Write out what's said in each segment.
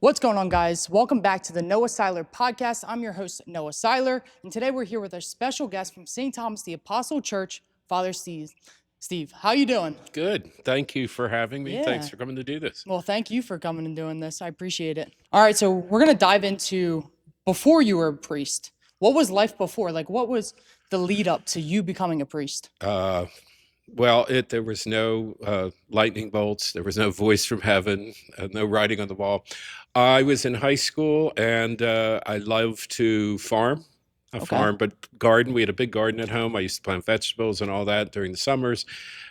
What's going on, guys? Welcome back to the Noah Seiler podcast. I'm your host, Noah Seiler, and today we're here with our special guest from St. Thomas the Apostle Church, Father Steve. Steve, how you doing? Good. Thank you for having me. Yeah. Thanks for coming to do this. Well, thank you for coming and doing this. I appreciate it. All right, so we're going to dive into before you were a priest. What was life before? Like, what was the lead up to you becoming a priest? There was no lightning bolts. There was no voice from heaven, no writing on the wall. I was in high school and I loved to farm. But garden. We had a big garden at home. I used to plant vegetables and all that during the summers.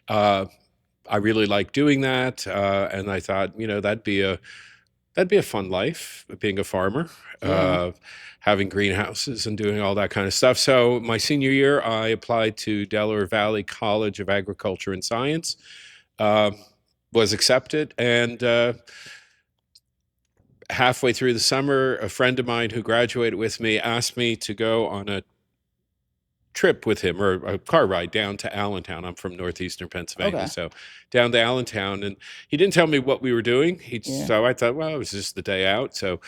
I really liked doing that, and I thought, that'd be a fun life, being a farmer, having greenhouses and doing all that kind of stuff. So my senior year, I applied to Delaware Valley College of Agriculture and Science, was accepted, and halfway through the summer, a friend of mine who graduated with me asked me to go on a trip with him, or a car ride down to Allentown. I'm from northeastern Pennsylvania, so down to Allentown, and he didn't tell me what we were doing. So I thought, well, it was just the day out. So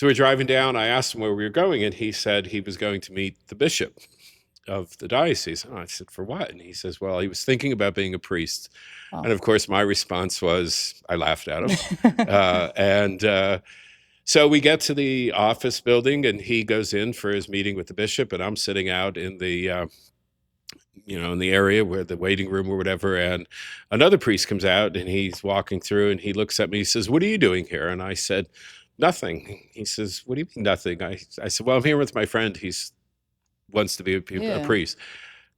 we're driving down. I asked him where we were going, and he said he was going to meet the bishop of the diocese. And I said, for what? And he says, well, he was thinking about being a priest. And of course, my response was, I laughed at him. So we get to the office building, and he goes in for his meeting with the bishop, and I'm sitting out in the, in the area where the waiting room or whatever. And another priest comes out, and he's walking through, and he looks at me. He says, "What are you doing here?" And I said, "Nothing." He says, "What do you mean nothing?" I said, "Well, I'm here with my friend. He's wants to be a priest."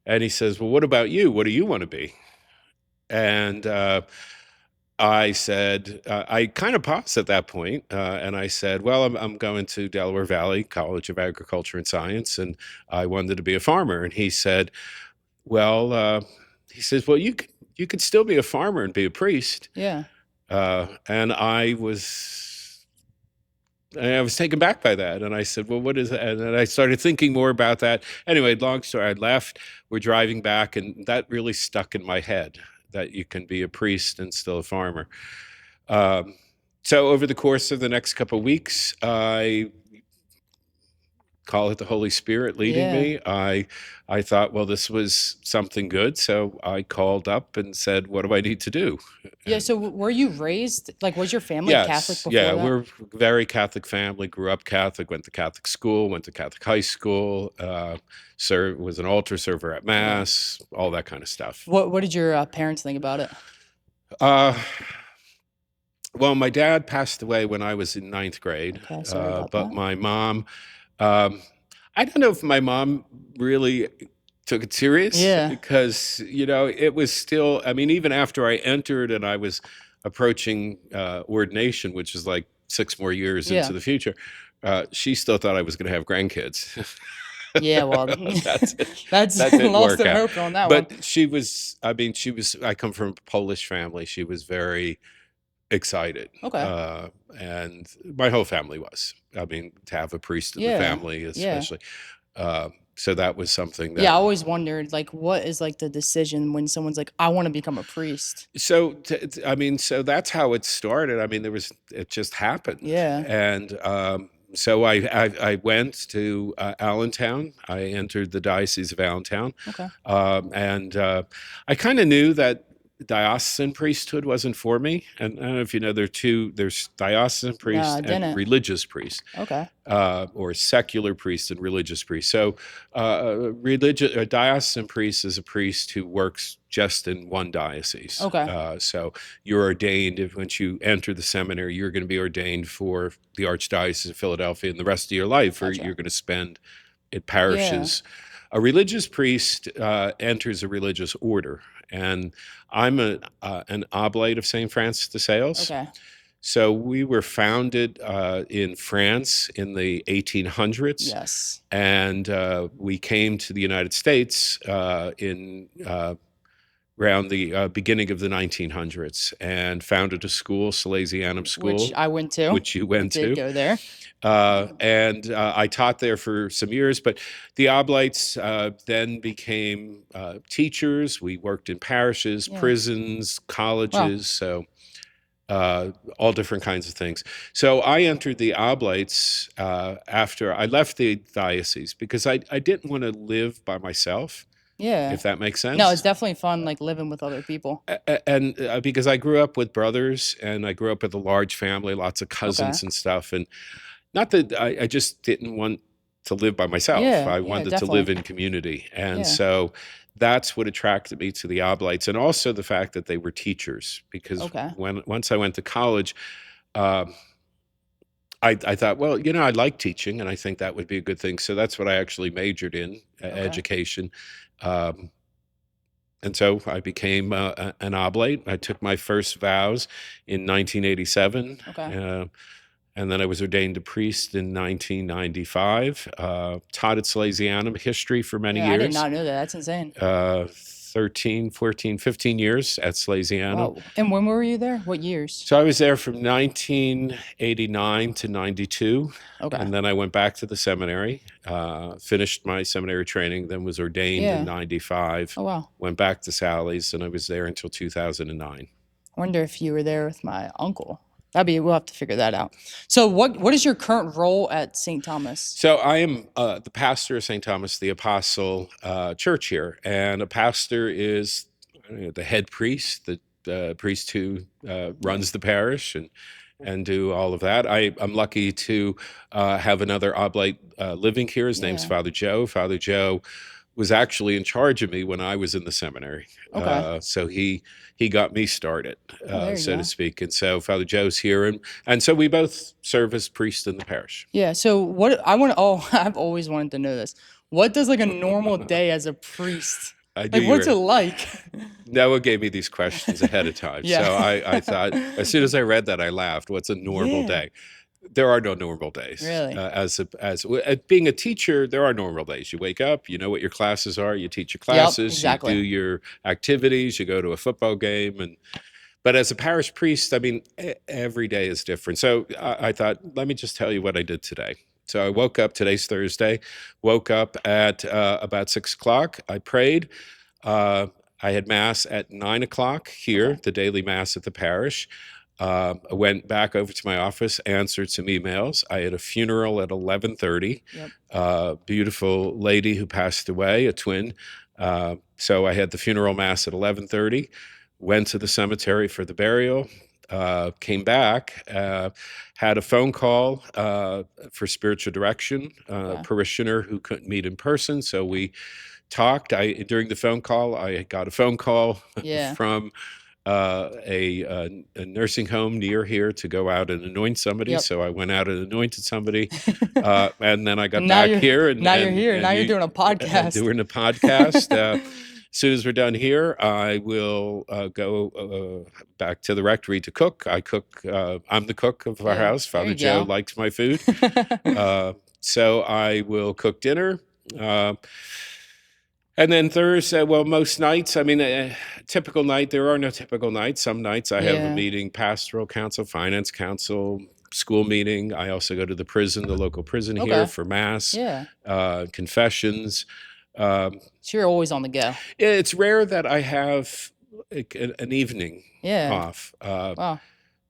And he says, "Well, what about you? What do you want to be?" And I said, I kind of paused at that point, and I said, well, I'm going to Delaware Valley College of Agriculture and Science, and I wanted to be a farmer. And he said, well, you could still be a farmer and be a priest. Yeah. And I was taken back by that. And I said, well, what is that? And I started thinking more about that. Anyway, long story, I left. We're driving back, and that really stuck in my head, that you can be a priest and still a farmer. So over the course of the next couple of weeks, I call it the Holy Spirit leading me. I thought, well, this was something good. So I called up and said, what do I need to do? Yeah. So were you raised, like, was your family Catholic before that? We're a very Catholic family, grew up Catholic, went to Catholic school, went to Catholic high school, was an altar server at Mass, all that kind of stuff. What did your parents think about it? Well, my dad passed away when I was in ninth grade, but my mom, I don't know if my mom really took it serious, because, it was still, I mean, even after I entered and I was approaching ordination, which is like 6 more years into the future, she still thought I was going to have grandkids. Yeah, well, that's didn't lost work out. hope on that one. But I come from a Polish family. She was very excited. And my whole family was. I mean, to have a priest in the family, especially. So that was something that... Yeah, I always wondered, like, what is, like, the decision when someone's like, I want to become a priest? So, so that's how it started. I mean, it just happened. Yeah. And so I went to Allentown. I entered the Diocese of Allentown. And I kind of knew that diocesan priesthood wasn't for me. And I don't know if you know, there's diocesan priest and religious priest. Or secular priest and religious priest. So a diocesan priest is a priest who works just in one diocese. So you're ordained, once you enter the seminary, you're going to be ordained for the Archdiocese of Philadelphia and the rest of your life, or you're going to spend at parishes. A religious priest enters a religious order. And I'm an oblate of St. Francis de Sales. So we were founded in France in the 1800s. And we came to the United States in around the beginning of the 1900s, and founded a school, Salesianum School. Which I went to. Which you went to. Did go there. And I taught there for some years, but the Oblates then became teachers. We worked in parishes, prisons, colleges. So all different kinds of things. So I entered the Oblates after I left the diocese because I didn't want to live by myself, Yeah. if that makes No, it's sense. definitely fun, like living with other people. And because I grew up with brothers and I grew up with a large family, lots of Okay. cousins and stuff. And not that I just didn't want to live by myself. Yeah. I Yeah. wanted to live Definitely. in community. And Yeah. so that's what attracted me to the Oblates, and also the fact that they were teachers. Because Okay. once I went to college, uh, I thought, well, I like teaching, and I think that would be a good thing. So that's what I actually majored in, Okay. education. Um, and so I became an oblate. I took my first vows in 1987. Okay. And then I was ordained a priest in 1995. Taught at Salesianum history for many Yeah, I did years, not know that. That's insane. 13, 14, 15 years at Salesianum. Wow. And when were you there? What years? So I was there from 1989 to 92. Okay. And then I went back to the seminary, finished my seminary training, then was ordained in Yeah. 95, Oh, wow. went back to Sally's, and I was there until 2009. I wonder if you were there with my uncle. We'll have to figure that out. So what is your current role at St. Thomas? So I am the pastor of St. Thomas the Apostle Church here, and a pastor is the head priest, the priest who runs the parish and do all of that. I'm lucky to have another oblate living here. His name's Yeah. Father Joe. Father Joe was actually in charge of me when I was in the seminary. Okay. So he got me started, there you so go. to speak. And so Father Joe's here, and so we both serve as priests in the parish. Yeah. So I've always wanted to know this. What does like a normal day as a priest? I knew Like, you what's were. it like? Noah gave me these questions ahead of time. Yeah. So I thought, as soon as I read that, I laughed. What's a normal Yeah. day? There are no normal days. Really? As being a teacher, there are normal days. You wake up, you know what your classes are, you teach your Yep, classes, exactly. you do your activities, you go to a football game, but as a parish priest, I mean, every day is different. So I thought, let me just tell you what I did today. So I woke up, today's Thursday, woke up at about 6 o'clock. I prayed. I had mass at 9 o'clock here, Okay. the daily mass at the parish. I went back over to my office, answered some emails. I had a funeral at 11:30. Yep. Beautiful lady who passed away, a twin. So I had the funeral mass at 11:30. Went to the cemetery for the burial. Came back. Had a phone call for spiritual direction. Okay. Parishioner who couldn't meet in person, so we talked. During the phone call, I got a phone call Yeah. from a nursing home near here to go out and anoint somebody. Yep. So I went out and anointed somebody, and then I got Now back you're- here. And now you're here. and Now you're doing a podcast. Doing a podcast. As soon as we're done here, I will go back to the rectory to cook. I cook. I'm the cook of our Yeah, house. there Father you Joe go. likes my food. So I will cook dinner. And then Thursday, well, most nights, I mean, typical night, there are no typical nights. Some nights I have a Yeah. meeting, pastoral council, finance council, school meeting. I also go to the prison, the local prison here Okay. for mass, Yeah. confessions. So you're always on the go. It's rare that I have an evening Yeah. off. Wow.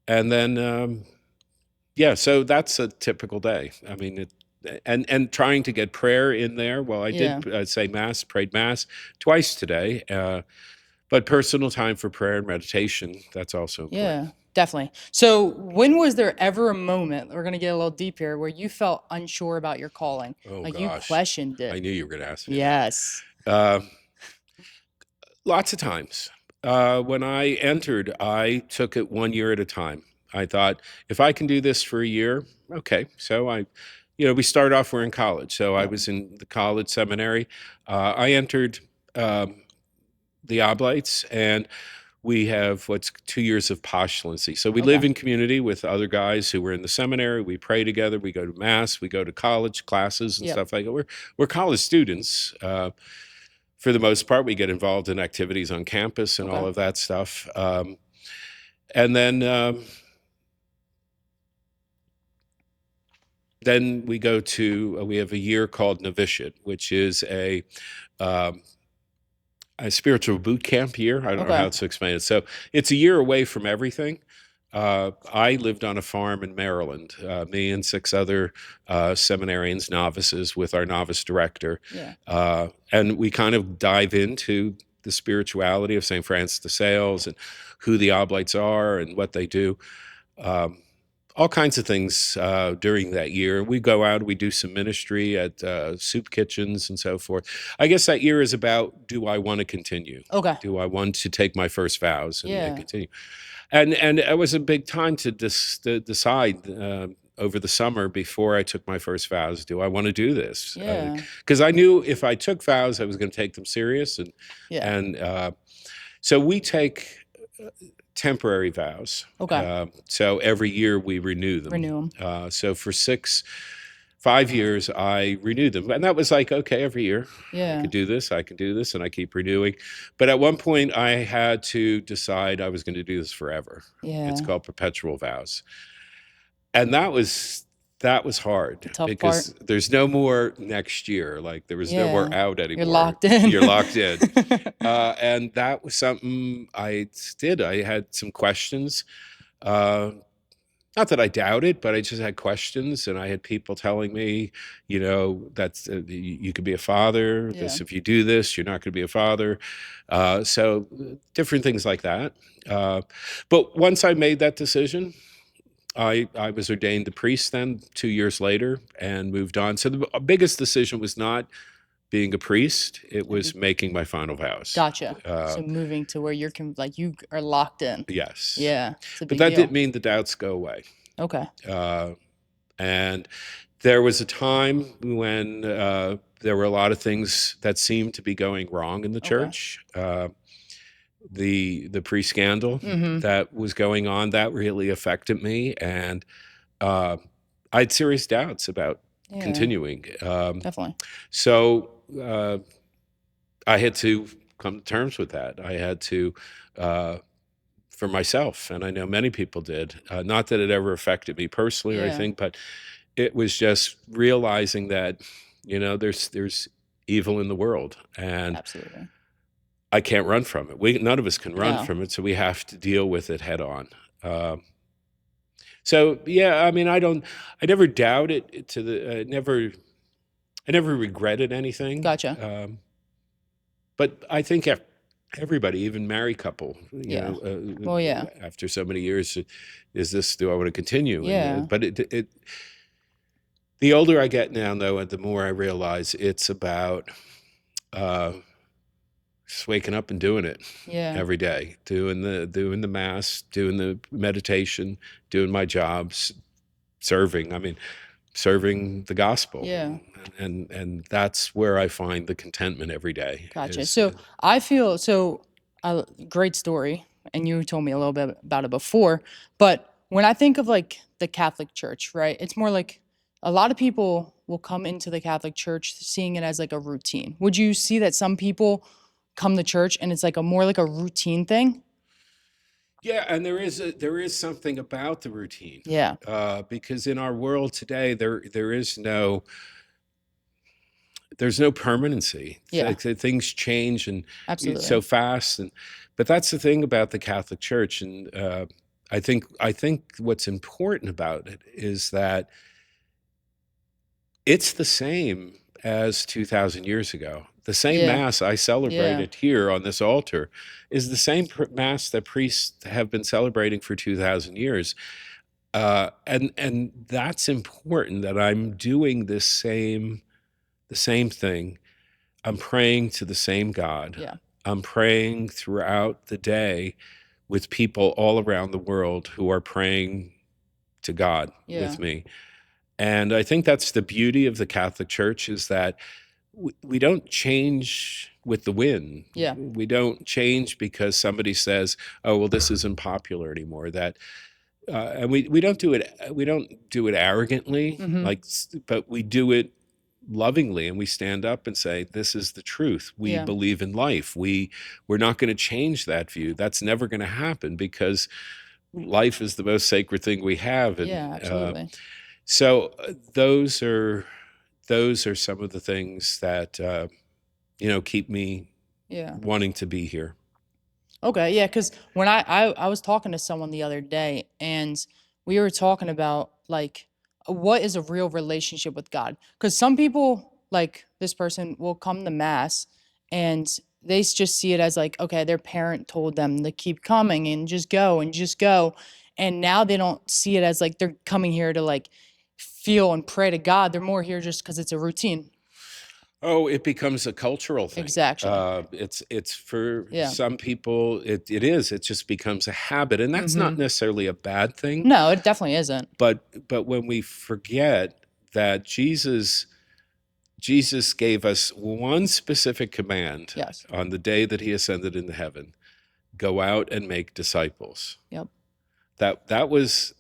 And then, so that's a typical day. I mean, and trying to get prayer in there. Well, I did say mass, prayed mass twice today, but personal time for prayer and meditation, that's also important. Yeah, definitely. So when was there ever a moment, we're going to get a little deep here, where you felt unsure about your calling? Oh, Like gosh. you questioned it. I knew you were going to ask me. Yes. Lots of times. When I entered, I took it 1 year at a time. I thought, if I can do this for a year, okay. So we started off, we're in college. So I Yep. was in the college seminary. I entered the Oblates, and we have what's 2 years of postulancy. So we live Okay. in community with other guys who were in the seminary. We pray together. We go to mass. We go to college classes and Yep. stuff like that. We're college students. For the most part, we get involved in activities on campus and all Okay. of that stuff. And then we go to, we have a year called novitiate, which is a spiritual boot camp year. I don't know Okay. how to explain it. So it's a year away from everything. I lived on a farm in Maryland, me and 6 other seminarians, novices, with our novice director. Yeah. And we kind of dive into the spirituality of St. Francis de Sales and who the Oblates are and what they do. All kinds of things during that year. We go out, we do some ministry at soup kitchens and so forth. I guess that year is about, do I want to continue? Okay. Do I want to take my first vows and Yeah. continue? And it was a big time to decide over the summer before I took my first vows. Do I want to do this? Yeah. Because I knew if I took vows, I was going to take them serious, Yeah. and so we take temporary vows. Okay. So every year we renew them. Renew them. So for 5 years, I renewed them. And that was like, okay, every year I Yeah. could do this, I could do this, and I keep renewing. But at one point, I had to decide I was going to do this forever. Yeah. It's called perpetual vows. And that was hard The tough because part. there's no more next year. Like there was no more Yeah. out anymore. You're locked in. You're locked in. And that was something I did. I had some questions. Not that I doubted, but I just had questions, and I had people telling me, that's you could be a father. Yeah. This, if you do this, you're not going to be a father. So different things like that. But once I made that decision, I was ordained a priest then 2 years later and moved on. So the biggest decision was not being a priest; it was making my final vows. Gotcha. So moving to where you are locked in. Yes. Yeah. It's a big But that deal. didn't mean the doubts go away. Okay. And there was a time when there were a lot of things that seemed to be going wrong in the church. The pre-scandal that was going on, that really affected me, and I had serious doubts about continuing. Definitely. So I had to come to terms with that. I had to, for myself, and I know many people did. Not that it ever affected me personally or anything, but it was just realizing that, there's evil in the world, and Absolutely. I can't run from it. None of us can run No. from it, so we have to deal with it head on. So yeah, I mean, I never doubted it I never regretted anything. Gotcha. But I think everybody, even married couple, Well, yeah. after so many years, do I want to continue? Yeah. But the older I get now, though, and the more I realize it's about just waking up and doing it every day, doing the mass, doing the meditation, doing my jobs, serving. I mean, serving the gospel. Yeah. And that's where I find the contentment every day. Gotcha. So I feel great story, and you told me a little bit about it before. But when I think of like the Catholic Church, right? It's more like a lot of people will come into the Catholic Church seeing it as like a routine. Would you see that some people come to church and it's like more like a routine thing? Yeah, and there is something about the routine. Yeah. Because in our world today, there's no permanency. Yeah. Things change and Absolutely. so fast, but that's the thing about the Catholic Church, and I think what's important about it is that it's the same as 2,000 years ago. The same Mass I celebrated here on this altar is the same Mass that priests have been celebrating for 2,000 years. And that's important, that I'm doing the same thing. I'm praying to the same God. Yeah. I'm praying throughout the day with people all around the world who are praying to God with me. And I think that's the beauty of the Catholic Church, is that we don't change with the wind. Yeah. We don't change because somebody says, "Oh, well, this isn't popular anymore." And we don't do it. We don't do it arrogantly, but we do it lovingly, and we stand up and say, "This is the truth. We believe in life. We're not going to change that view. That's never going to happen, because life is the most sacred thing we have." And, Absolutely. So those are some of the things that keep me wanting to be here. Okay, yeah, because when I was talking to someone the other day, and we were talking about like what is a real relationship with God? Because some people, like this person, will come to mass and just see it as like, okay, their parent told them to keep coming and just go, and now they don't see it as like they're coming here to like feel and pray to God. They're more here just because it's a routine. Oh, it becomes a cultural thing. Exactly. It's for Yeah. some people, it is. It just becomes a habit, and that's not Mm-hmm. necessarily a bad thing. No, it definitely isn't. But when we forget that Jesus gave us one specific command Yes. on the day that he ascended into heaven: go out and make disciples. Yep. That was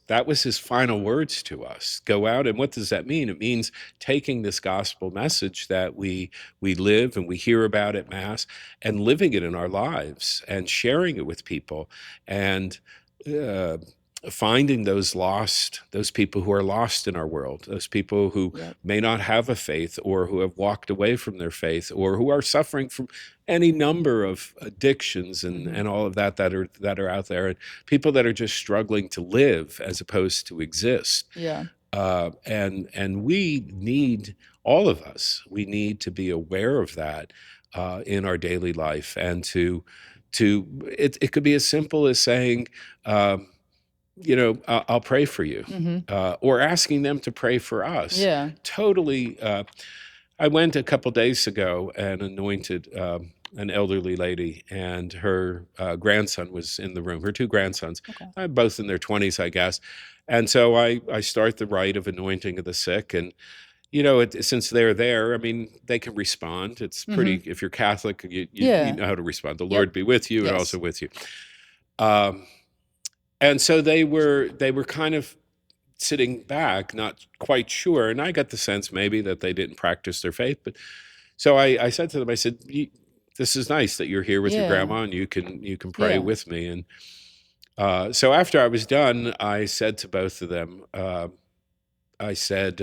his final words to us. Go out, and what does that mean? It means taking this gospel message that we live and we hear about at mass, and living it in our lives and sharing it with people, and uh, finding those people who are lost in our world, those people who Yep. may not have a faith, or who have walked away from their faith, or who are suffering from any number of addictions and Mm-hmm. and all of that are out there, and people that are just struggling to live as opposed to exist. Yeah. And we need, all of us, we need to be aware of that in our daily life, and it could be as simple as saying, um, I'll pray for you, Mm-hmm. or asking them to pray for us. Yeah. Totally. I went a couple days ago and anointed an elderly lady, and her grandson was in the room. Her two grandsons, Okay. both in their 20s, I guess. And so I start the rite of anointing of the sick, and since they're there, I mean, they can respond. It's pretty. Mm-hmm. If you're Catholic, you Yeah. know how to respond. The Yep. Lord be with you, and also Yes. with you. Um, and so they were kind of sitting back, not quite sure. And I got the sense maybe that they didn't practice their faith. But so I said to them, I said, "This is nice that you're here with your Yeah. grandma, and you can pray Yeah. with me." And so after I was done, I said to both of them, I said,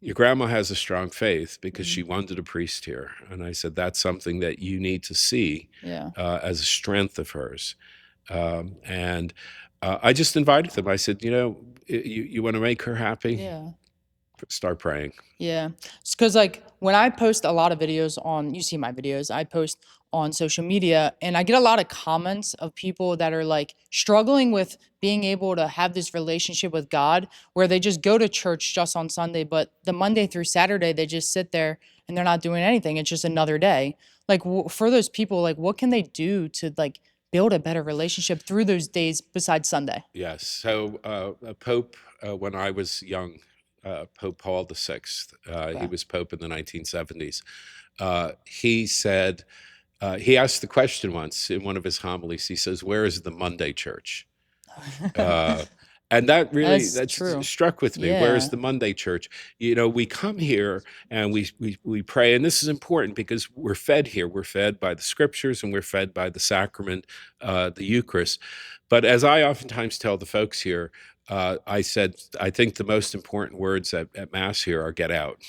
"Your grandma has a strong faith because Mm-hmm. she wanted a priest here." And I said, "That's something that you need to see Yeah. as a strength of hers." And I just invited them. I said, you want to make her happy? Yeah. Start praying. Yeah. Because, like, when I post a lot of videos on, you see my videos, I post on social media, and I get a lot of comments of people that are like struggling with being able to have this relationship with God where they just go to church just on Sunday, but the Monday through Saturday, they just sit there and they're not doing anything. It's just another day. Like, for those people, like, what can they do to, like, build a better relationship through those days besides Sunday? Yes. So a Pope, when I was young, Pope Paul VI, he Okay. was Pope in the 1970s. He said, he asked the question once in one of his homilies. He says, "Where is the Monday church?" Uh, and That's that's true. struck with me. Where is Yeah. the Monday church? We come here and we pray, and this is important because we're fed here. We're fed by the scriptures, and we're fed by the sacrament, the Eucharist. But as I oftentimes tell the folks here, I said, I think the most important words at Mass here are "get out."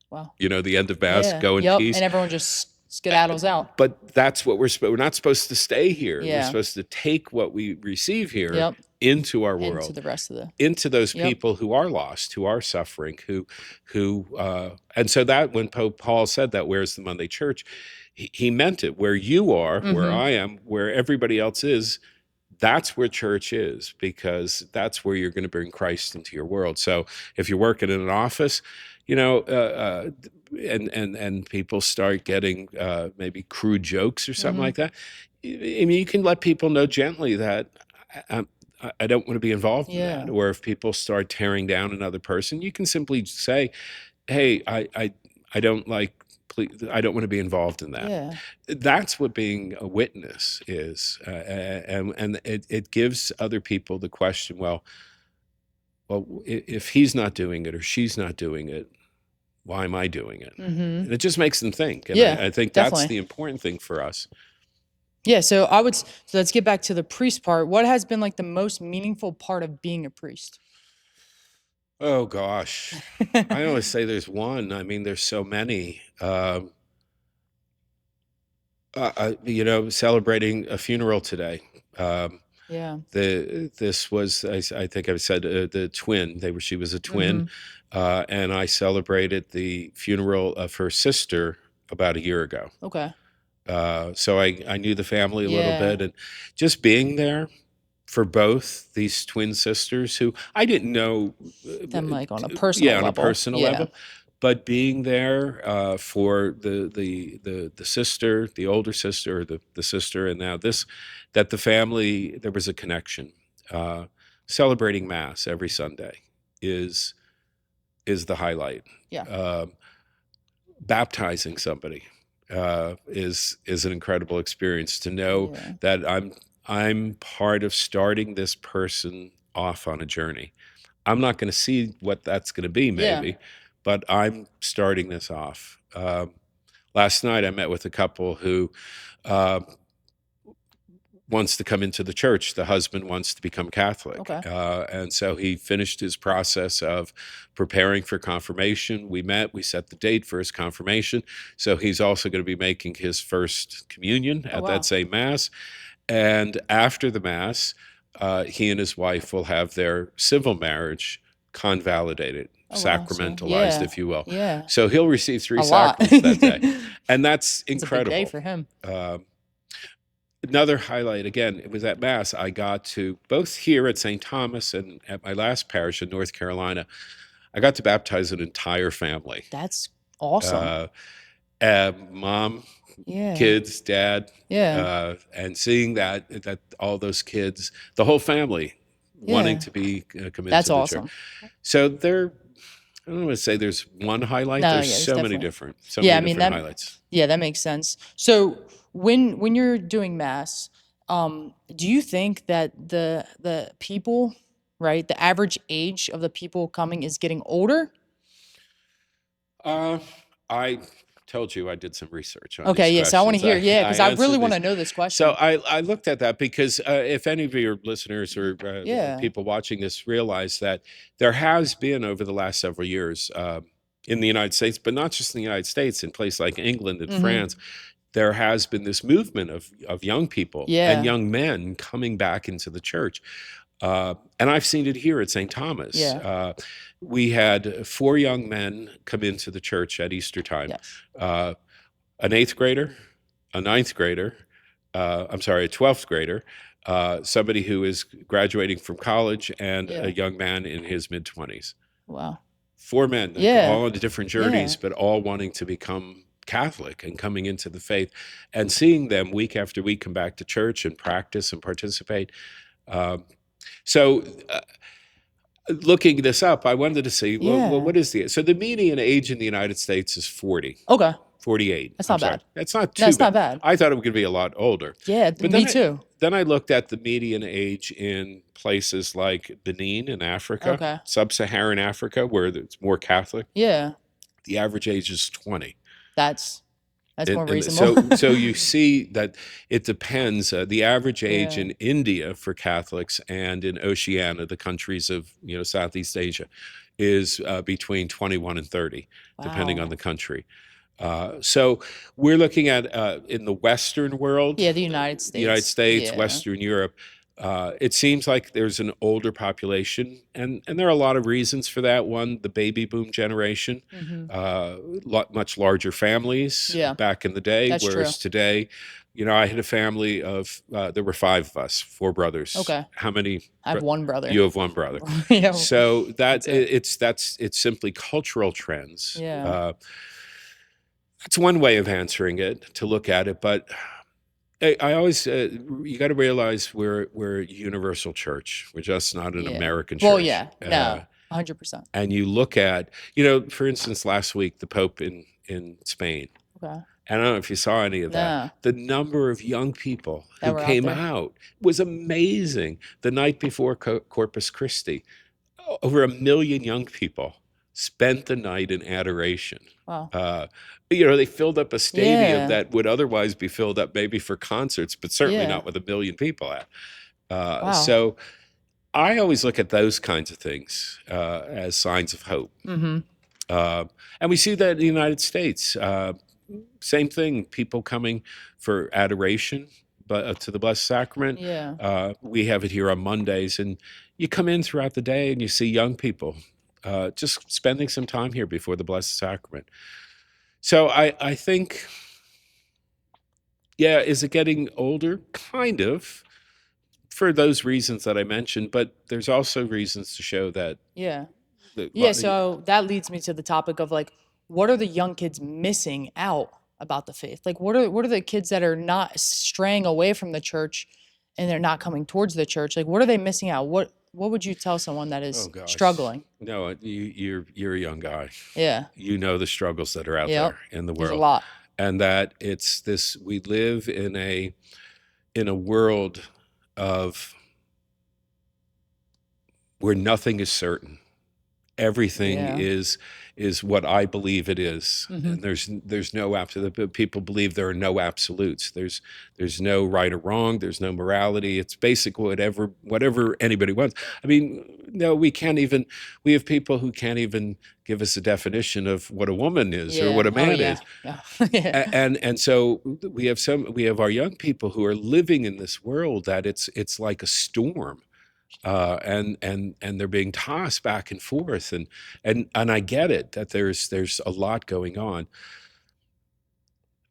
Wow. The end of Mass, Yeah. go in Yep. peace. And everyone just skedaddles out. But that's what we're not supposed to stay here. We're Yeah. supposed to take what we receive here Yep. into our Into world, the rest of the. into those Yep. people who are lost, who are suffering, and so that when Pope Paul said that, "Where's the Monday Church?" He meant it. Where you are, where Mm-hmm. I am, where everybody else is, that's where church is, because that's where you're going to bring Christ into your world. So if you're working in an office, and people start getting maybe crude jokes or something Mm-hmm. like that, I mean, you can let people know gently that I, I don't want to be involved in that. Yeah. Or if people start tearing down another person, you can simply say, "Hey, I don't like. Please, I don't want to be involved in that." Yeah. That's what being a witness is, and it gives other people the question, well, if he's not doing it or she's not doing it, why am I doing it? Mm-hmm. And it just makes them think, and Yeah. I think that's Definitely. the important thing for us. Yeah. So so let's get back to the priest part. What has been like the most meaningful part of being a priest? Oh gosh, I always say there's one. I mean, there's so many. Celebrating a funeral today. Um, Yeah. this was, I think I said, the twin. She was a twin, Mm-hmm. and I celebrated the funeral of her sister about a year ago. Okay. So I knew the family a little Yeah. bit, and just being there for both these twin sisters who I didn't know, Them like on a yeah, personal on a level. personal Yeah. level, but being there for the sister, the older sister, or the sister, and now this, that the family, there was a connection. Uh, Celebrating Mass every Sunday is the highlight. Yeah. Um Baptizing somebody is an incredible experience to know Yeah. that I'm part of starting this person off on a journey. I'm not going to see what that's going to be, Yeah. maybe, but I'm starting this off. Last night, I met with a couple who uh, wants to come into the church. The husband wants to become Catholic. Okay. And so he finished his process of preparing for confirmation. We met, we set the date for his confirmation. So he's also going to be making his first communion Oh at that wow. same Mass. And after the Mass, he and his wife will have their civil marriage convalidated, Oh wow. So sacramentalized, yeah. if you will. Yeah. So he'll receive three A lot. sacraments that day. And that's It's a big day incredible. for him. Another highlight, again, it was at Mass. I got to, both here at St. Thomas and at my last parish in North Carolina, I got to baptize an entire family. That's awesome. Uh, Mom, Yeah. kids, dad, Yeah. and seeing that all those kids, the whole family, wanting Yeah. to be come That's into the church. awesome. So I don't want to say there's one highlight. No, There's yeah, it's so many definitely. different, so Yeah, many I mean different that. highlights. Yeah, that makes sense. So when you're doing mass, do you think that the people, right, the average age of the people coming is getting older? Uh, I told you I did some research on these Okay, yeah. So I want to questions. hear, yeah, I because I really answered want to these. know this So question. I looked at that because if any of your listeners or Yeah. people watching this realize that there has been over the last several years in the United States, but not just in the United States, in places like England and Mm-hmm. France, there has been this movement of young people and Yeah. young men coming back into the church. And I've seen it here at St. Thomas. Yeah. We had 4 young men come into the church at Easter time. Yes. Uh, an 8th grader, a ninth grader, I'm sorry, a 12th grader, somebody who is graduating from college, and Yeah. a young man in his mid-20s. Wow. 4 men, like, Yeah. all on different Yeah. journeys, but all wanting to become Catholic and coming into the faith, and seeing them week after week come back to church and practice and participate. Um, so, looking this up, I wanted to see, well, Yeah. what is so the median age in the United States is 40. Okay. 48. That's I'm not sorry. bad. That's not No, too it's not bad. bad. I thought it would be a lot older. Yeah, But me too. Then I looked at the median age in places like Benin in Africa, Okay. sub-Saharan Africa, where it's more Catholic. Yeah. The average age is 20. That's more And reasonable. so you see that it depends. The average age Yeah. in India for Catholics and in Oceania, the countries of Southeast Asia, is between 21 and 30, depending on Wow. the country. So we're looking at in the Western world, Yeah, the United States. Yeah. Western Europe. It seems like there's an older population, and there are a lot of reasons for that. One, the baby boom generation, much larger families Yeah, back in the day, that's true. whereas today, I had a family of there were 5 of us, 4 brothers. Okay. How many? I have one brother. You have one brother. Yeah, So that's it. it's simply cultural trends. Yeah. That's one way of answering it, to look at it, but I always you got to realize we're a universal church. We're just not an Yeah. American church. Well, yeah. No, 100%. And you look at, for instance, last week the Pope in Spain. Okay. I don't know if you saw any of that. No. The number of young people That who were out came there. out was amazing. The night before Corpus Christi, over 1 million young people spent the night in adoration. Wow. They filled up a stadium Yeah. that would otherwise be filled up maybe for concerts, but certainly Yeah. not with 1 million people at. Wow. So I always look at those kinds of things as signs of hope. Mm-hmm. And we see that in the United States. same thing, people coming for adoration, but to the Blessed Sacrament. Yeah. We have it here on Mondays, and you come in throughout the day and you see young people just spending some time here before the Blessed Sacrament. So I think, yeah, is it getting older? Kind of, for those reasons that I mentioned, but there's also reasons to show that. Yeah. that Yeah, so that leads me to the topic of like, what are the young kids missing out about the faith? Like, what are the kids that are not straying away from the church, and they're not coming towards the church? Like, what are they missing out? What would you tell someone that Oh is gosh, struggling? no, you're a young guy. Yeah. You know the struggles that are out Yep. there in the There's a world, lot. and that it's this. We live in a world of where nothing is certain. Everything Yeah. is what I believe it is, Mm-hmm. and there's no absolute. People believe there are no absolutes. There's no right or wrong. There's no morality. It's basic whatever anybody wants. I mean, no, we can't even. We have people who can't even give us a definition of what a woman is or Yeah. what a Oh man yeah. is. Yeah. Yeah. And so we have our young people who are living in this world that it's like a storm, and they're being tossed back and forth, and I get it that there's a lot going on.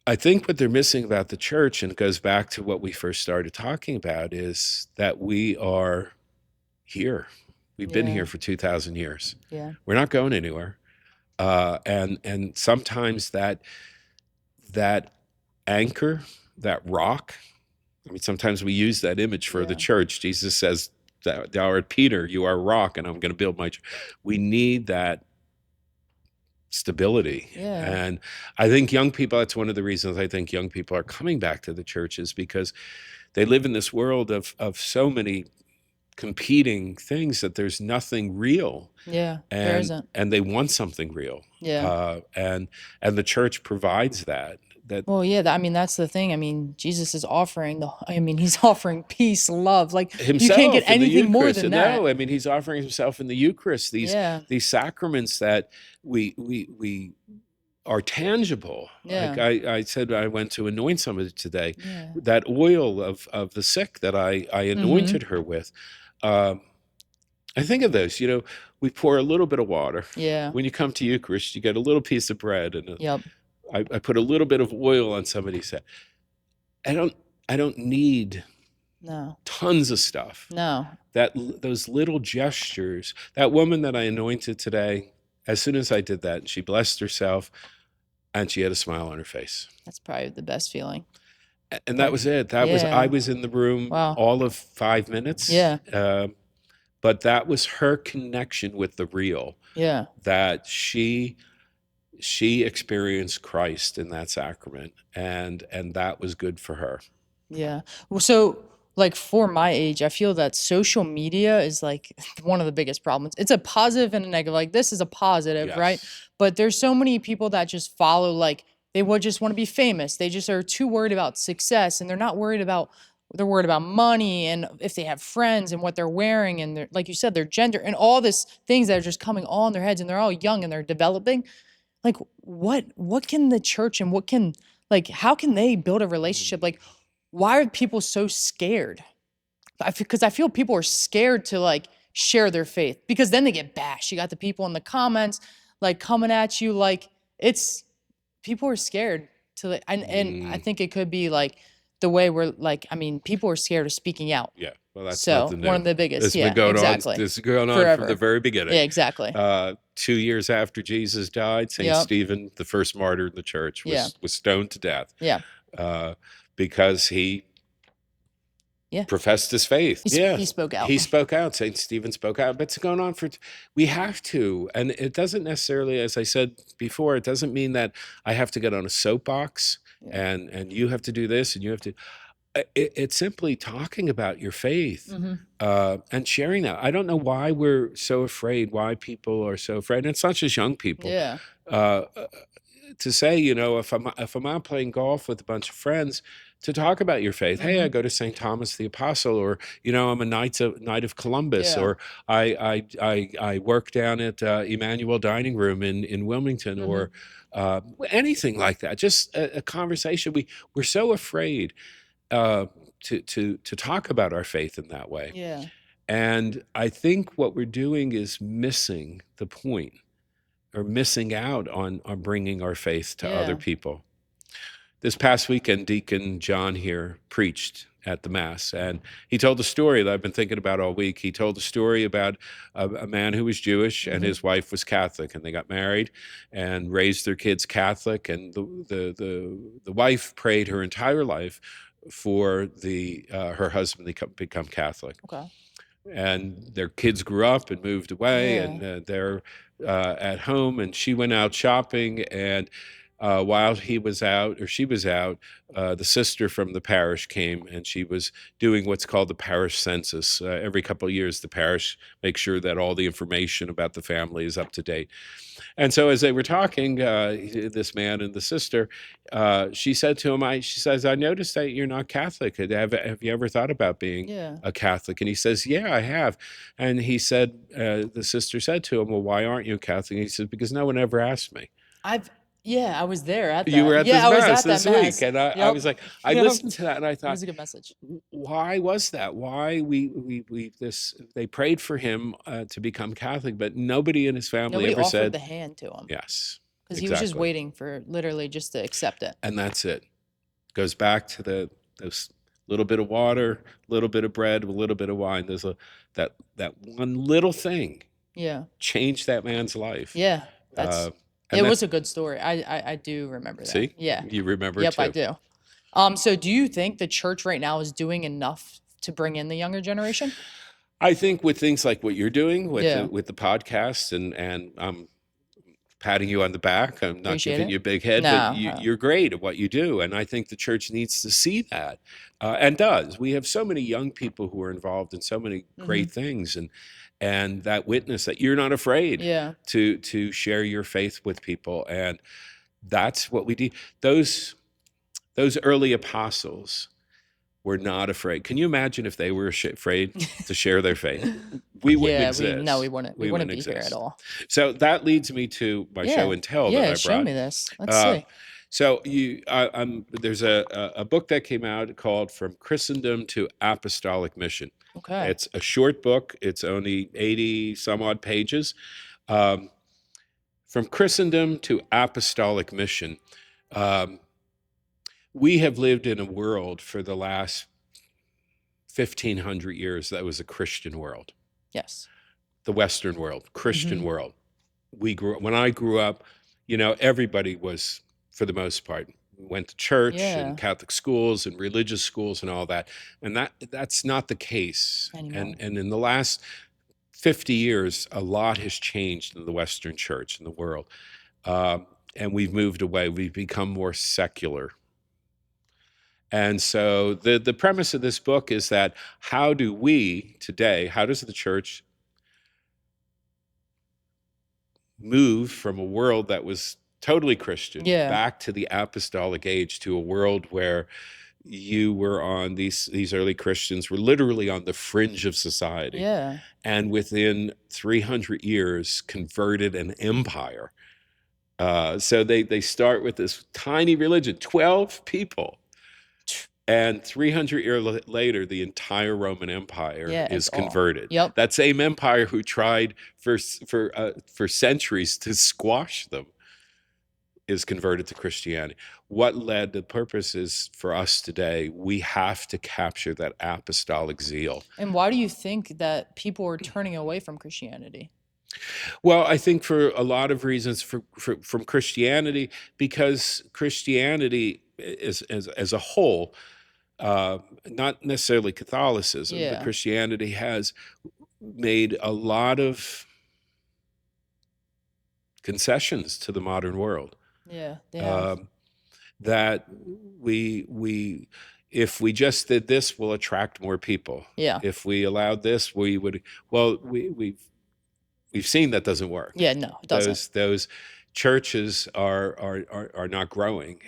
I think what they're missing about the church, and it goes back to what we first started talking about, is that we are here. We've been Yeah. here for 2,000 years. Yeah. We're not going anywhere. And sometimes that anchor, that rock. I mean, sometimes we use that image for the Yeah. church. Jesus says, "Thou art Peter, you are a rock, and I'm going to build my church." We need that stability. Yeah. And I think young people, that's one of the reasons I think young people are coming back to the church, is because they live in this world of so many competing things that there's nothing real. Yeah. There isn't. And they want something real. Yeah. And the church provides that. Well, yeah, I mean, that's the thing. I mean, Jesus is offering he's offering peace, love. Like, you can't get Himself in the anything more Eucharist. than No, that. I mean, he's offering himself in the Eucharist. Yeah. These sacraments that we are tangible. Yeah. Like I said, I went to anoint somebody today. Yeah. That oil of the sick that I anointed her with. I think of those. We pour a little bit of water. Yeah. When you come to Eucharist, you get a little piece of bread, and Yep. I put a little bit of oil on somebody's head. I don't need No. tons of stuff. No. Those little gestures. That woman that I anointed today, as soon as I did that, she blessed herself, and she had a smile on her face. That's probably the best feeling. And that was it. I was in the room all of 5 minutes. Yeah. But that was her connection with the real. Yeah. That she experienced Christ in that sacrament, and that was good for her. Yeah. Well, so like for my age, I feel that social media is like one of the biggest problems. It's a positive and a negative. Like, this is a positive, right? Yes. But there's so many people that just follow, like, they would just want to be famous. They just are too worried about success, and they're worried about money, and if they have friends, and what they're wearing, and like you said, their gender, and all these things that are just coming all in their heads, and they're all young and they're developing. Like, what can the church and how can they build a relationship? Like, why are people so scared? Because I feel people are scared to like share their faith, because then they get bashed. You got the people in the comments like coming at you, like, people are scared to like, and I think it could be like the way we're like, I mean, people are scared of speaking out. Yeah. Well, that's so nothing new. one of the biggest. This has been going exactly. on. This is going on Forever. from the very beginning. Yeah, exactly. 2 years after Jesus died, Saint Stephen, the first martyr in the church, was stoned to death. Yeah. Because he professed his faith. He spoke out. He spoke out. Saint Stephen spoke out. But it's going on we have to. And it doesn't necessarily, as I said before, it doesn't mean that I have to get on a soapbox and you have to do this and you have to. It's simply talking about your faith and sharing that. I don't know why we're so afraid, why people are so afraid. And it's not just young people. Yeah. to say, if I'm out playing golf with a bunch of friends, to talk about your faith. Hey, I Mhm. go to St. Thomas the Apostle, or I'm a Knight of Columbus, Yeah. or I work down at Emmanuel Dining Room in Wilmington, or Mhm. anything like that. Just a conversation. We're so afraid uh, to talk about our faith in that way, Yeah. and I think what we're doing is missing the point, or missing out on bringing our faith to other Yeah. people. This past weekend, Deacon John here preached at the Mass, and he told a story that I've been thinking about all week. He told a story about a man who was Jewish and Mhm. his wife was Catholic, and they got married and raised their kids Catholic. And the wife prayed her entire life for her husband to become Catholic, Okay. and their kids grew up and moved away, Yeah. and they're at home, and she went out shopping, and while he was out, or she was out, the sister from the parish came, and she was doing what's called the parish census. Every couple of years the parish makes sure that all the information about the family is up to date. And so as they were talking, this man and the sister, she said to him, she says, I noticed that you're not Catholic. Have you ever thought about being Yeah. a Catholic? And he says, yeah, I have. And he said, the sister said to him, well, why aren't you Catholic? And he says, because no one ever asked me. I've Yeah, I was there at You were that. at Yeah, this I was mass at that this week. mass. And I Yep. was like, I Yep. listened to that and I It thought, was a good message. why was that? Why they prayed for him to become Catholic, but nobody in his family Nobody ever offered said, the hand to him yes, because he was just exactly. waiting for literally just to accept it. And that's it. Goes back to those little bit of water, little bit of bread, a little bit of wine. There's that one little thing Yeah. changed that man's life. Yeah. Uh, It and was that's, a good story. I do remember that. see, Yeah. you remember Yep, I too. do. So do you think the church right now is doing enough to bring in the younger generation? I think with things like what you're doing with Yeah. the podcast, and I'm patting you on the back. I'm not Appreciate giving it. you a big head, but No. you're great at what you do. And I think the church needs to see that, and does. We have so many young people who are involved in so many Mhm. great things, and that witness that you're not afraid Yeah. to share your faith with people. And that's what we do. Those early apostles were not afraid. Can you imagine if they were afraid to share their faith? We wouldn't Yeah, we exist. wouldn't. We We wouldn't wouldn't be here at exist. all. So that leads me to my show Yeah. and tell that Yeah, I show brought. me this. Let's Uh, see. so there's a book that came out called From Christendom to Apostolic Mission. Okay. It's a short book. It's only 80 some odd pages. Um, From Christendom to Apostolic Mission. Um, we have lived in a world for the last 1,500 years that was a Christian world, Yes. the Western world, Christian Mhm. world. When I grew up, everybody was, for the most part, went to church and Yeah. Catholic schools and religious schools and all that. And that's not the case. Anymore. And in the last 50 years, a lot has changed in the Western church in the world. And we've moved away. We've become more secular. And so the premise of this book is that how do we today, how does the church move from a world that was totally Christian Yeah. back to the apostolic age, to a world where you were on these early Christians were literally on the fringe of society, Yeah. and within 300 years converted an empire. So they start with this tiny religion, 12 people. And 300 years later, the entire Roman Empire Yeah, is it's all. converted. Yep. That same empire who tried for centuries to squash them is converted to Christianity. What led the purpose is for us today, we have to capture that apostolic zeal. And why do you think that people are turning away from Christianity? Well, I think for a lot of reasons from Christianity, because Christianity as a whole, not necessarily Catholicism, but Yeah. Christianity has made a lot of concessions to the modern world. Yeah, they have. That we if we just did this, we'll attract more people. Yeah. If we allowed this, we would. Well, we've seen that doesn't work. Yeah, no, it doesn't. Those churches are not growing.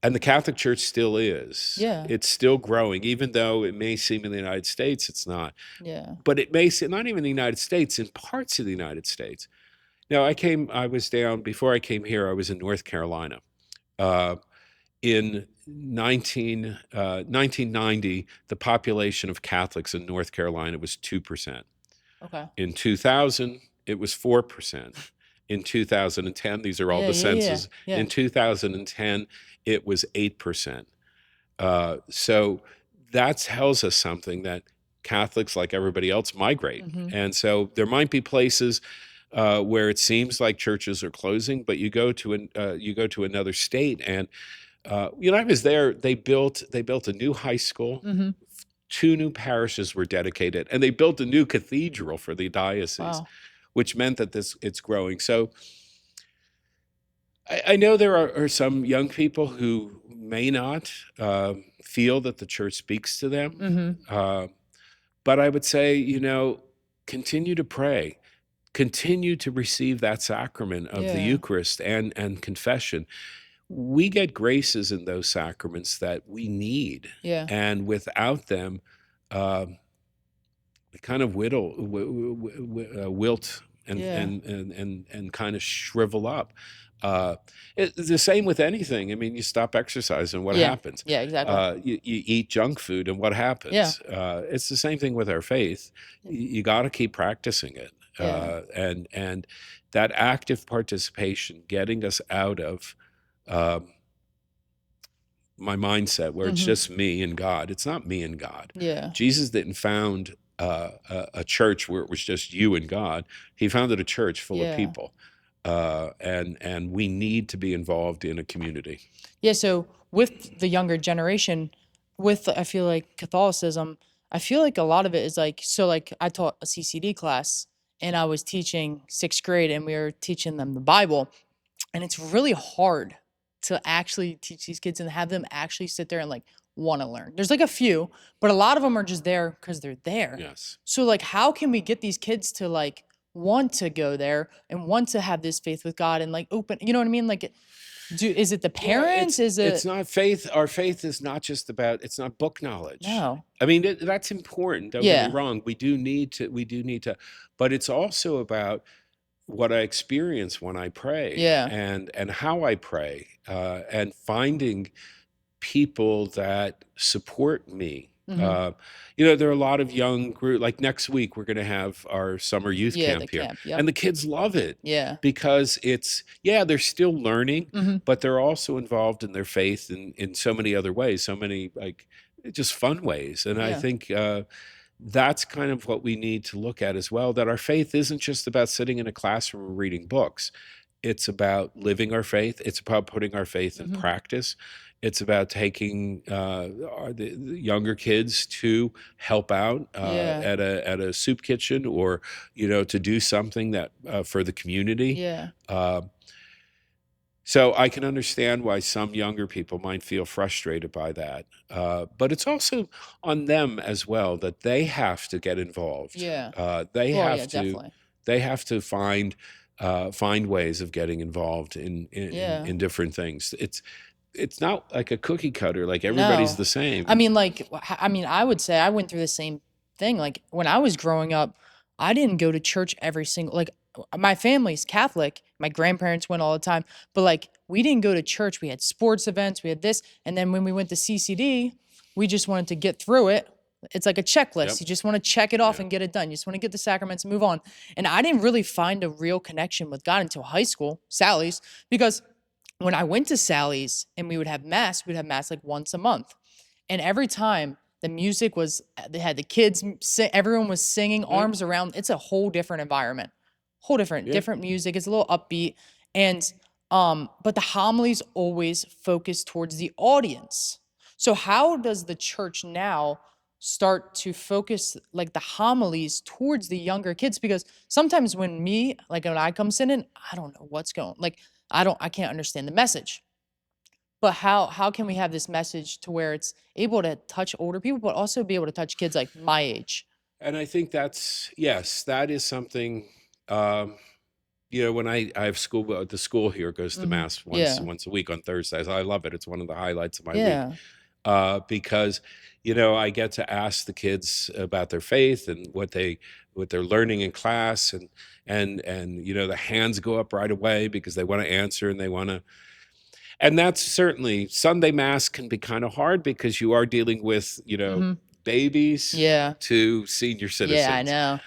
And the Catholic Church still is. Yeah. It's still growing, even though it may seem in the United States it's not. Yeah. But it may seem, not even in the United States, in parts of the United States. Now, I was down, before I came here, I was in North Carolina. In 1990, the population of Catholics in North Carolina was 2%. Okay. In 2000, it was 4%. In 2010, these are all the census. Yeah. In 2010, it was 8%. So that tells us something, that Catholics, like everybody else, migrate. And so there might be places where it seems like churches are closing, but you go to another state, and I was there. They built a new high school. 2 new parishes were dedicated, and they built a new cathedral for the diocese, Wow. which meant that it's growing. So I know there are some young people who may not feel that the church speaks to them. But I would say, continue to pray, continue to receive that sacrament of the Yeah. Eucharist and confession. We get graces in those sacraments that we need. Yeah. And without them, they kind of wilt and Yeah. and kind of shrivel up. It's the same with anything. I mean, you stop exercising, what Yeah. happens? Yeah, exactly. You eat junk food, and what happens? It's the same thing with our faith. You got to keep practicing it, Yeah. and that active participation, getting us out of my mindset where it's just me and God. It's not me and God. Yeah. Jesus didn't found a church where it was just you and God. He founded a church full of people, and we need to be involved in a community. Yeah. So with the younger generation, I feel like Catholicism, I feel like a lot of it is like, so like I taught a CCD class, and I was teaching 6th grade, and we were teaching them the Bible, and it's really hard to actually teach these kids and have them actually sit there and like want to learn. There's like a few, but a lot of them are just there because they're there. Yes. So like, how can we get these kids to like want to go there and want to have this faith with God and like open, you know what I mean? Like, is it the parents? It's not faith. Our faith is not just about, it's not book knowledge. No. I mean, that's important. Don't get me wrong. We do need to, but it's also about what I experience when I pray, and how I pray, and finding people that support me. There are a lot of young group. Like next week, we're going to have our summer youth camp here, and the kids love it. Because they're still learning, but they're also involved in their faith in so many other ways, so many like just fun ways. And I think that's kind of what we need to look at as well, that our faith isn't just about sitting in a classroom and reading books. It's about living our faith. It's about putting our faith in practice. It's about taking the younger kids to help out at a soup kitchen, or to do something that for the community. So I can understand why some younger people might feel frustrated by that. But it's also on them as well, that they have to get involved. They have to find ways of getting involved in different things. It's not like a cookie cutter, like everybody's the same. I mean, I would say I went through the same thing. Like when I was growing up, I didn't go to church every single, like my family's Catholic. My grandparents went all the time, but like we didn't go to church. We had sports events, we had this. And then when we went to CCD, we just wanted to get through it. It's like a checklist. You just want to check it off and get it done. You just want to get the sacraments and move on. And I didn't really find a real connection with God until high school, Sally's, because when I went to Sally's and we'd have mass like once a month. And every time the music was, they had the kids, everyone was singing, arms around. It's a whole different environment, different music. It's a little upbeat. And, but the homilies always focus towards the audience. So how does the church now start to focus like the homilies towards the younger kids? Because sometimes when I come sitting, I don't know what's going, like, I can't understand the message. But how can we have this message to where it's able to touch older people, but also be able to touch kids like my age? And I think that is something when I have school, the school here goes to Mm-hmm. mass Yeah. once a week on Thursdays. I love it. It's one of the highlights of my week, Yeah. because I get to ask the kids about their faith and what they're learning in class, and the hands go up right away because they want to answer and they want to. And that's certainly Sunday mass can be kind of hard because you are dealing with Mm-hmm. babies Yeah. to senior Yeah, I citizens, know.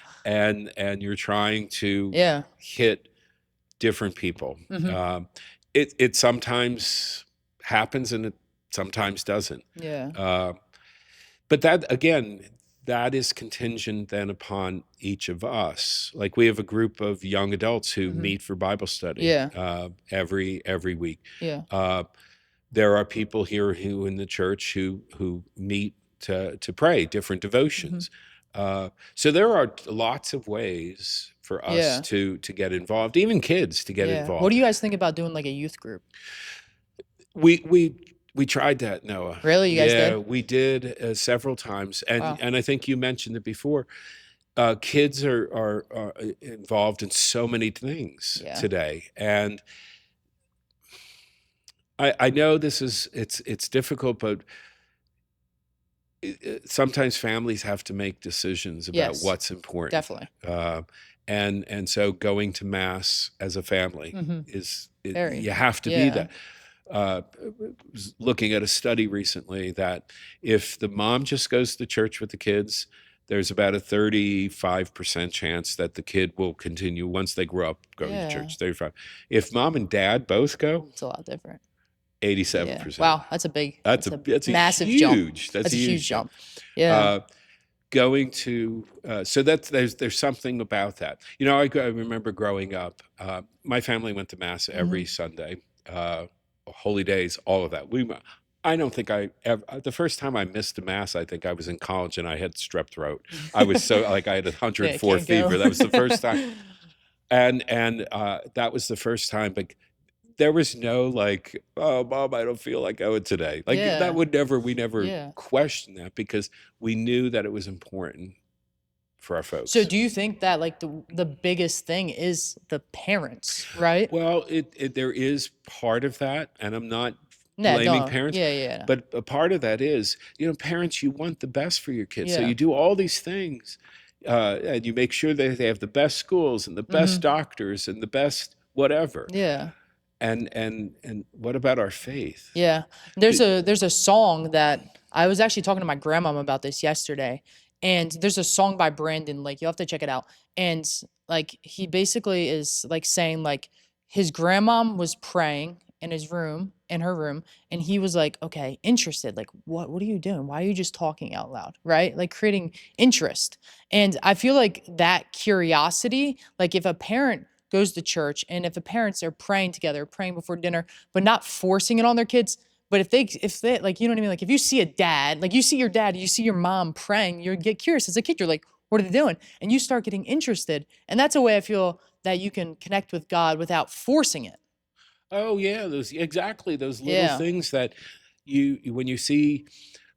and you're trying to Yeah. hit different people. Mm-hmm. It sometimes happens and it sometimes doesn't. Yeah. Uh, but that again, that is contingent then upon each of us. Like we have a group of young adults who Mm-hmm. meet for Bible study Yeah. every week. Yeah. Uh, there are people here who in the church who meet to pray different Mm-hmm. devotions. So there are lots of ways for us Yeah. to get involved, even kids to get Yeah. What involved. do you guys think about doing like a youth group? We tried that, Noah. Really? You guys Yeah, did? we did several times, and Wow. and I think you mentioned it before. Kids are involved in so many things Yeah. today, and I know it's difficult, but sometimes families have to make decisions about Yes, what's important, definitely. and so going to mass as a family Mm-hmm. you Very. have to be Yeah. that. Was looking at a study recently that if the mom just goes to church with the kids, there's about a 35% chance that the kid will continue once they grow up going to Yeah. church. 35. If mom and dad both go, It's a lot different. Yeah. 87%. Wow. That's a big, That's that's a a that's a massive jump. huge that's That's a a huge huge jump. jump. Yeah. Uh, Going to so that's there's something about that. I remember growing up. My family went to mass every Mm-hmm. Sunday, holy days, all of that. I don't think I ever. The first time I missed a mass, I think I was in college and I had strep throat. I was so like I had Yeah, 104 can't go. fever. That was the first time, and that was the first time. But there was no like, oh, mom, I don't feel like going today. Like that Yeah. would never. We never Yeah. questioned that because we knew that it was important for our So folks. do you think that like the biggest thing is the parents, right? Well, there is part of that, and I'm not Yeah, blaming duh. parents, Yeah, yeah. but a part of that is, parents, you want the best for your kids, so Yeah. you do all these things, and you make sure that they have the best schools and the best Mm-hmm. doctors and the best whatever. Yeah. And what about our faith? Yeah. There's a song that I was actually talking to my grandmom about this yesterday. And there's a song by Brandon Lake. You'll have to check it out. And like he basically is like saying like his grandmom was praying in her room, and he was like, okay, interested. Like, what are you doing? Why are you just talking out loud? Right? Like creating interest. And I feel like that curiosity, like if a parent goes to church and if the parents are praying together, praying before dinner, but not forcing it on their kids. But if they like, you know what I mean? Like if you see a dad, like you see your dad, you see your mom praying, you get curious as a kid. You're like, what are they doing? And you start getting interested. And that's a way I feel that you can connect with God without forcing it. Oh yeah, those little Yeah. things that when you see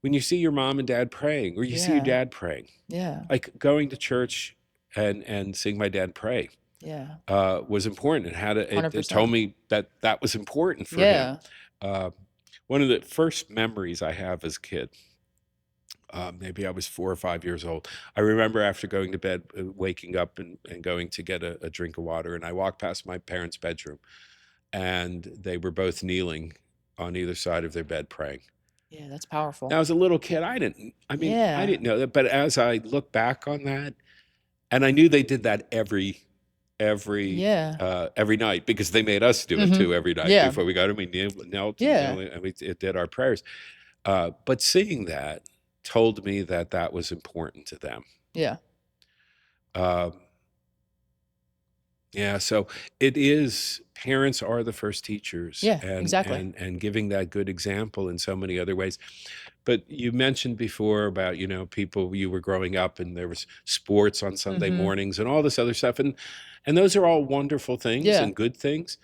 your mom and dad praying, or you see your Yeah. dad praying, Yeah. like going to church and seeing my dad pray Yeah. was important. It told 100%. me that that was important for him. Yeah. Uh, One of the first memories I have as a kid, maybe I was 4 or 5 years old. I remember after going to bed, waking up and going to get a drink of water, and I walked past my parents' bedroom, and they were both kneeling on either side of their bed praying. Yeah. That's Now, powerful. as a little kid, I Yeah. didn't know that, but as I look back on that, and I knew they did that Yeah. every night because they made us do it Mm-hmm. too every night Yeah. before we got him. We knelt Yeah. and we did our prayers. But seeing that told me that that was important to them. Yeah. Um, yeah, so it is. Parents are the first teachers, Yeah. Exactly. and giving that good example in so many other ways. But you mentioned before about people you were growing up and there was sports on Sunday Mm-hmm. mornings and all this other stuff, and those are all wonderful things Yeah. and good things.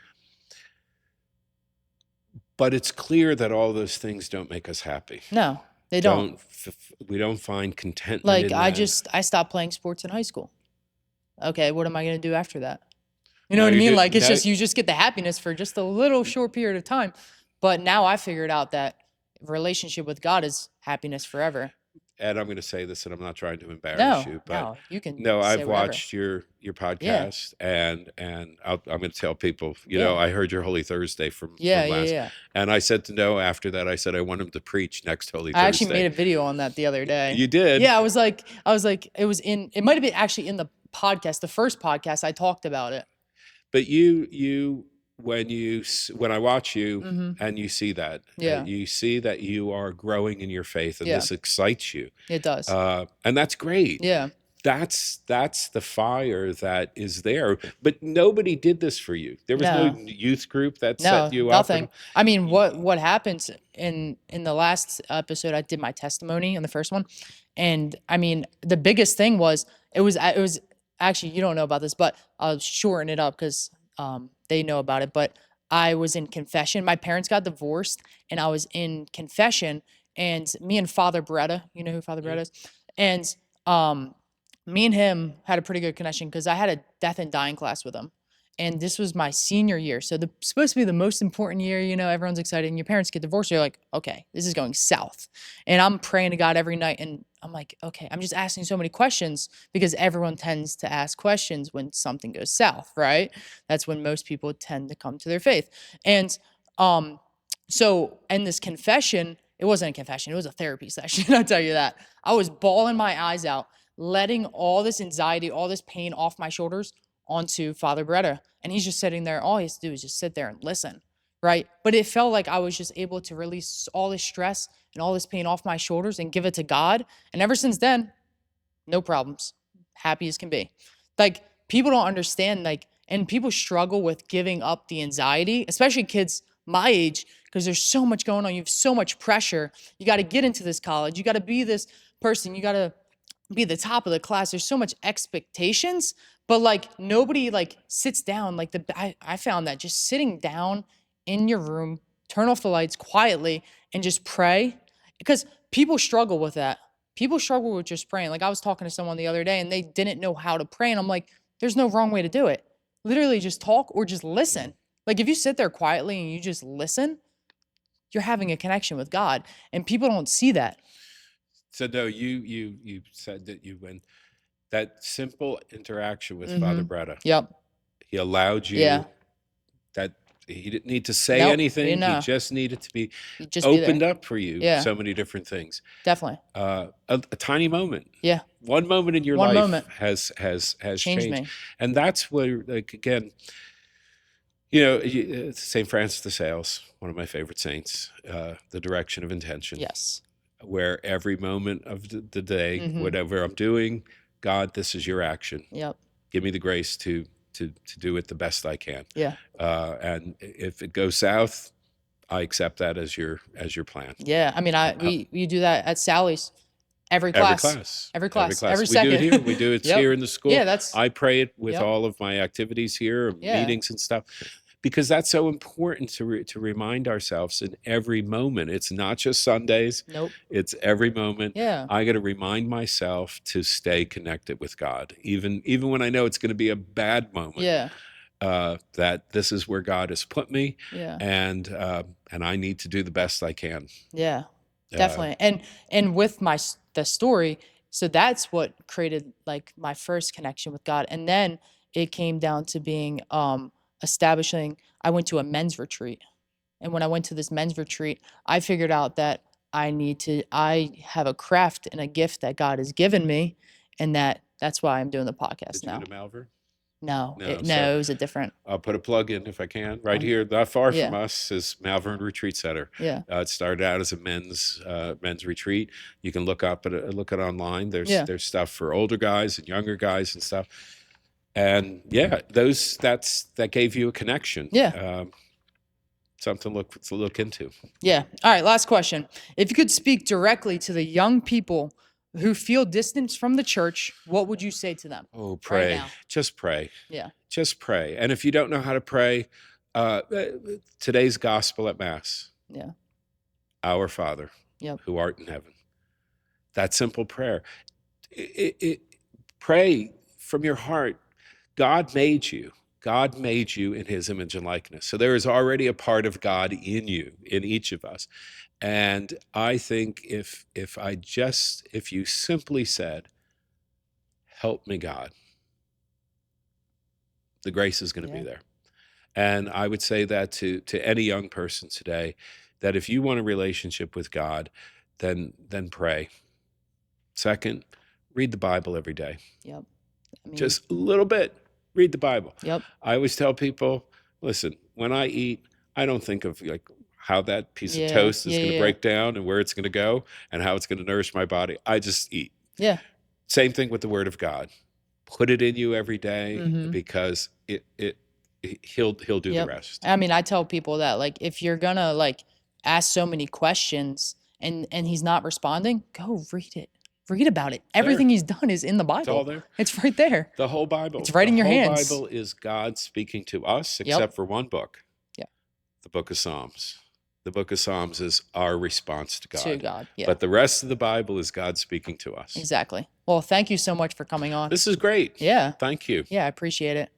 But it's clear that all those things don't make us happy. No, they don't. Don't we don't find contentment Like in that. I stopped playing sports in high school. Okay, what am I gonna do after that? You know Now what I you're mean? doing Like it's now. just you just get the happiness for just a little short period of time. But now I figured out that relationship with God is happiness forever. And I'm going to say this, and I'm not trying to embarrass No, you, but no, you can no, say I've whatever. watched your Yeah, podcast, and I'm going to tell people, yeah, I heard your Holy Thursday from yeah, yeah, last, yeah. and I said to Noah after that, I said I want him to preach next Holy I actually Thursday. made a video on that the other day. You did, Yeah, it was in, it might have been actually in the podcast, the first podcast I talked about it. but you when I watch you Mm-hmm. and you see that, Yeah, you see that you are growing in your faith, and yeah, this excites you, it does. and that's great. Yeah. That's the fire that is there. But nobody did this for you. There was no No, youth group that set no, you up. nothing. I mean, what happens in the last episode? I did my testimony in the first one, and I mean, the biggest thing was it was actually you don't know about this, but I'll shorten it up because they know about it. But I was in confession. My parents got divorced, and I was in confession. And me and Father Beretta, you know who Father Yeah. Beretta is, and um, me and him had a pretty good connection because I had a death and dying class with him. And this was my senior year. So the supposed to be the most important year, everyone's excited and your parents get divorced. You're like, okay, this is going south. And I'm praying to God every night. And I'm like, okay, I'm just asking so many questions because everyone tends to ask questions when something goes south, right? That's when most people tend to come to their faith. And um, so in this confession, it wasn't a confession, it was a therapy session, I'll tell you that. I was bawling my eyes out, letting all this anxiety, all this pain off my shoulders onto Father Beretta. And he's just sitting there. All he has to do is just sit there and listen. Right. But it felt like I was just able to release all this stress and all this pain off my shoulders and give it to God. And ever since then, no problems. Happy as can be. Like people don't understand, and people struggle with giving up the anxiety, especially kids my age, because there's so much going on. You have so much pressure. You got to get into this college. You got to be this person. You got to be the top of the class. There's so much expectations, but nobody sits down. I found that just sitting down in your room, turn off the lights quietly and just pray, because people struggle with that. People struggle with just praying. Like I was talking to someone the other day and they didn't know how to pray. And I'm like, there's no wrong way to do it. Literally just talk or just listen. Like if you sit there quietly and you just listen, you're having a connection with God. And people don't see that. So no, you said that you went that simple interaction with Father Mm-hmm. Bretta. Yep. He allowed you Yeah. that he didn't need to say Nope. anything. He No. just needed to be You just be opened there. up for you. Yeah. So many different things. Definitely. A tiny moment. Yeah. One moment in your One life moment has changed changed, me. and that's where, like, again, Saint Francis de Sales, one of my favorite saints, the direction of intention. Yes. Where every moment of the day, Mm-hmm. whatever I'm doing, God, this is your action. Yep. Give me the grace to do it the best I can. Yeah. And if it goes south, I accept that as your plan. Yeah. I mean, we do that at Sally's every Every class. class. Every class. Every We second. do it here. We do it Yep. here in the school. Yeah, that's I pray it with Yep. all of my activities here, Yeah. meetings and stuff, because that's so important to remind ourselves in every moment. It's not just Sundays. Nope. It's every moment. Yeah. I got to remind myself to stay connected with God, even when I know it's going to be a bad moment. Yeah. That this is where God has put me. Yeah. And I need to do the best I can. Yeah. Definitely. And with the story, so that's what created my first connection with God. And then it came down to being establishing. I went to a men's retreat. And when I went to this men's retreat, I figured out that I have a craft and a gift that God has given me, and that's why I'm doing the podcast Did you now. go to Malvern? No, No, it was a different. I'll put a plug in if I can. Right here, not far Yeah. from us, is Malvern Retreat Center. Yeah. It started out as a men's retreat. You can look it online. There's stuff for older guys and younger guys and stuff. And yeah, that gave you a connection. Yeah. Something to look into. Yeah. All right. Last question. If you could speak directly to the young people who feel distance from the church, what would you say to them? Oh, pray. now? Just pray. Yeah. Just pray. And if you don't know how to pray, today's gospel at Mass. Yeah. Our Father, Yep. who art in heaven. That simple prayer. Pray from your heart. God made you. God made you in his image and likeness. So there is already a part of God in you, in each of us. And I think if you simply said, help me, God, the grace is going to be there. And I would say that to any young person today, that if you want a relationship with God, then pray. Second, read the Bible every day. Yep. Just a little bit. Read the Bible. Yep. I always tell people, listen, when I eat, I don't think of like how that piece of toast is going to break down and where it's going to go and how it's going to nourish my body. I just eat. Yeah. Same thing with the Word of God. Put it in you every day because he'll do the rest. I mean, I tell people that, like, if you're gonna like ask so many questions and he's not responding, go read it. Read about it. Everything he's done is in the Bible. It's all there. It's right there. The whole Bible. It's right in your hands. The whole Bible is God speaking to us, except for one book. Yeah. The book of Psalms. The book of Psalms is our response to God. To God, yeah. But the rest of the Bible is God speaking to us. Exactly. Well, thank you so much for coming on. This is great. Yeah. Thank you. Yeah, I appreciate it.